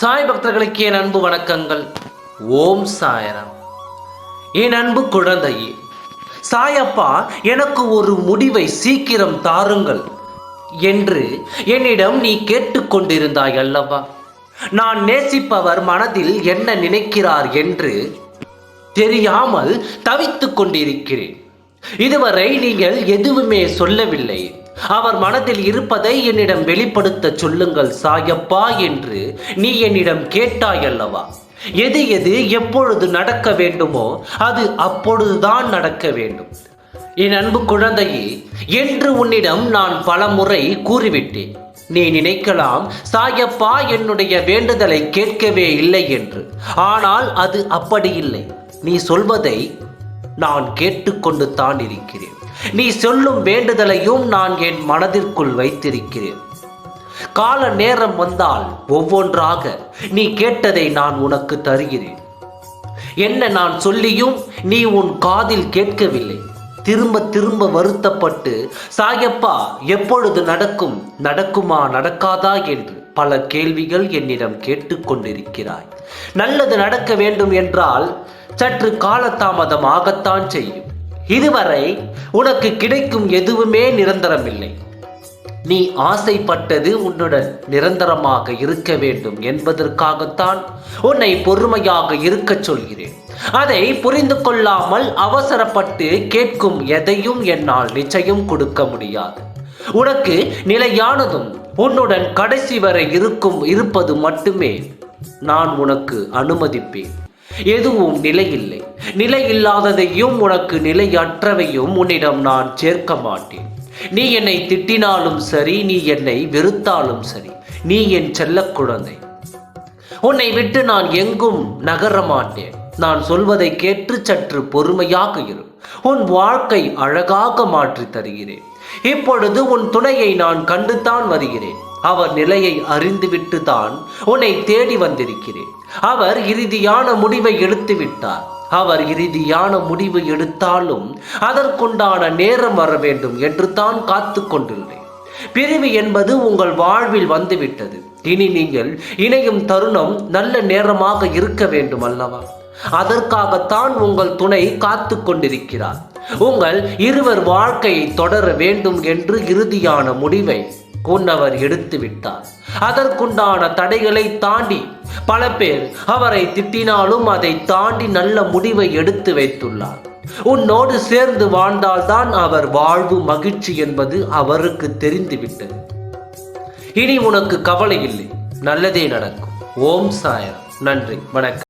சாய் பக்தர்களுக்கு என் அன்பு வணக்கங்கள். ஓம் சாயராம். என் அன்பு குழந்தையே, சாயப்பா எனக்கு ஒரு முடிவை சீக்கிரம் தாருங்கள் என்று என்னிடம் நீ கேட்டுக்கொண்டிருந்தாய் அல்லவா? நான் நேசிப்பவர் மனதில் என்ன நினைக்கிறார் என்று தெரியாமல் தவித்துக் கொண்டிருக்கிறேன். இதுவரை நீங்கள் எதுவுமே சொல்லவில்லை. அவர் மனதில் இருப்பதை என்னிடம் வெளிப்படுத்த சொல்லுங்கள் சாயப்பா என்று நீ என்னிடம் கேட்டாய் அல்லவா? எது எது எப்பொழுது நடக்க வேண்டுமோ அது அப்பொழுதுதான் நடக்க வேண்டும். என் அன்பு குழந்தையே, என்று உன்னிடம் நான் பலமுறை கூறிவிட்டேன். நீ நினைக்கலாம் சாயப்பா என்னுடைய வேண்டுதலை கேட்கவே இல்லை என்று. ஆனால் அது அப்படி இல்லை. நீ சொல்வதை நான் கேட்டுக்கொண்டு தான் இருக்கிறேன். நீ சொல்லும் வேண்டுதலையும் நான் என் மனதிற்குள் வைத்திருக்கிறேன். கால நேரம் வந்தால் ஒவ்வொன்றாக நீ கேட்டதை நான் உனக்கு தருகிறேன். என்ன நான் சொல்லியும் நீ உன் காதில் கேட்கவில்லை. திரும்ப திரும்ப வருத்தப்பட்டு சாயப்பா எப்பொழுது நடக்கும், நடக்குமா நடக்காதா என்று பல கேள்விகள் என்னிடம் கேட்டுக்கொண்டிருக்கிறாய். நல்லது நடக்க வேண்டும் என்றால் சற்று காலதாமதமாகத்தான் செய்யும். இதுவரை உனக்கு கிடைக்கும் எதுவுமே நிரந்தரமில்லை. நீ ஆசைப்பட்டது உன்னுடன் நிரந்தரமாக இருக்க வேண்டும் என்பதற்காகத்தான் உன்னை பொறுமையாக இருக்கச் சொல்கிறேன். அதை புரிந்து கொள்ளாமல் அவசரப்பட்டு கேட்கும் எதையும் என்னால் நிச்சயம் கொடுக்க முடியாது. உனக்கு நிலையானதும் உன்னுடன் கடைசி வரை இருப்பது மட்டுமே நான் உனக்கு அனுமதிப்பேன். எதுவும் நிலையில்லை. நிலை இல்லாததையும் உனக்கு நிலையற்றவையும் உன்னிடம் நான் சேர்க்க மாட்டேன். நீ என்னை திட்டினாலும் சரி, நீ என்னை வெறுத்தாலும் சரி, நீ என் செல்ல குழந்தை. உன்னை விட்டு நான் எங்கும் நகர மாட்டேன். நான் சொல்வதை கேட்டு சற்று பொறுமையாக இரு. உன் வாழ்க்கை அழகாக மாற்றி தருகிறேன். இப்பொழுது உன் துணையை நான் கண்டுதான் வருகிறேன். அவர் நிலையை அறிந்துவிட்டு தான் உன்னை தேடி வந்திருக்கிறேன். அவர் இறுதியான முடிவை எடுத்து விட்டார். அவர் இறுதியான முடிவு எடுத்தாலும் அதற்குண்டான நேரம் வர வேண்டும் என்று தான் காத்து கொண்டுள்ளேன். பிரிவு என்பது உங்கள் வாழ்வில் வந்துவிட்டது. இனி நீங்கள் இணையும் தருணம் நல்ல நேரமாக இருக்க வேண்டும் அல்லவா? அதற்காகத்தான் உங்கள் துணை காத்து கொண்டிருக்கிறார். உங்கள் இருவர் வாழ்க்கையை தொடர வேண்டும் என்று இறுதியான முடிவை கொன்னவர் எடுத்து விட்டார். அதற்குண்டான தடைகளை தாண்டி பல பேர் அவரை திட்டினாலும் அதை தாண்டி நல்ல முடிவை எடுத்து வைத்துள்ளார். உன்னோடு சேர்ந்து வாழ்ந்தால்தான் அவர் வாழ்வு மகிழ்ச்சி என்பது அவருக்கு தெரிந்துவிட்டது. இனி உனக்கு கவலை இல்லை. நல்லதே நடக்கும். ஓம் சாயராம். நன்றி, வணக்கம்.